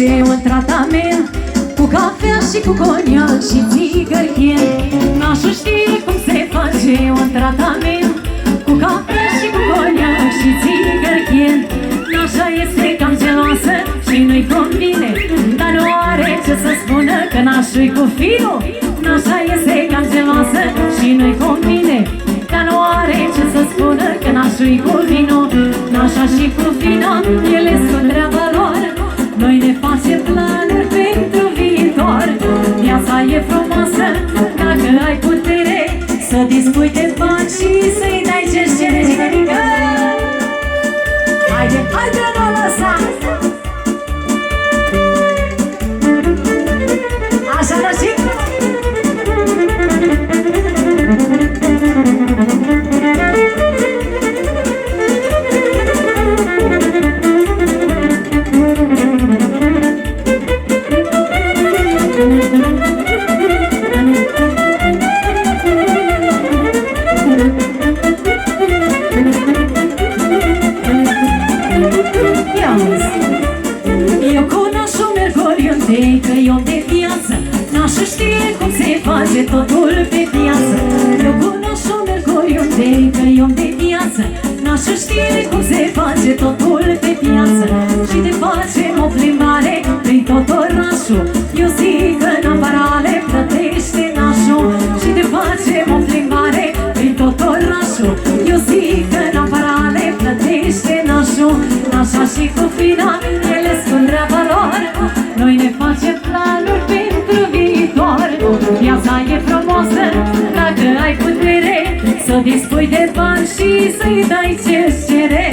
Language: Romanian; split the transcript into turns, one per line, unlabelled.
face un tratament cu cafea și cu coniac și țigărchen. Nașul știe cum se face un tratament cu cafea și cu coniac și țigărchen. Nașa este cam geloasă și nu-i convine, dar nu are ce să spună că nașul-i cu finul. Nașa este cam geloasă și nu-i convine, dar nu are ce să spună că nașul-i cu vinul. Nașa și cu vina, ele sunt treaba lor. Noi ne facem planuri pentru viitor. Viața e frumoasă dacă ai putere să dispui de bani și să-i dai ce-ți cere. Haide, haide, nu lăsa! Așa, rășit! Eu cu nașul merg oriunde, că e om de viață. Nașul știe cum se face totul pe viață. Eu cu nașul merg oriunde, că e om de viață. Nașul știe cum se face totul pe viață. Și ne facem o plimbare prin tot orașul. Eu zic că în afarale plătește nașul. Și ne facem o plimbare prin tot orașul. Eu zic că în afarale plătește nașul. Nașa și cu fina, ele sunt treaba lor. Noi ne facem planuri pentru viitor. Viața e frumoasă dacă ai putere să dispui de bani și să-i dai ce-ți cere.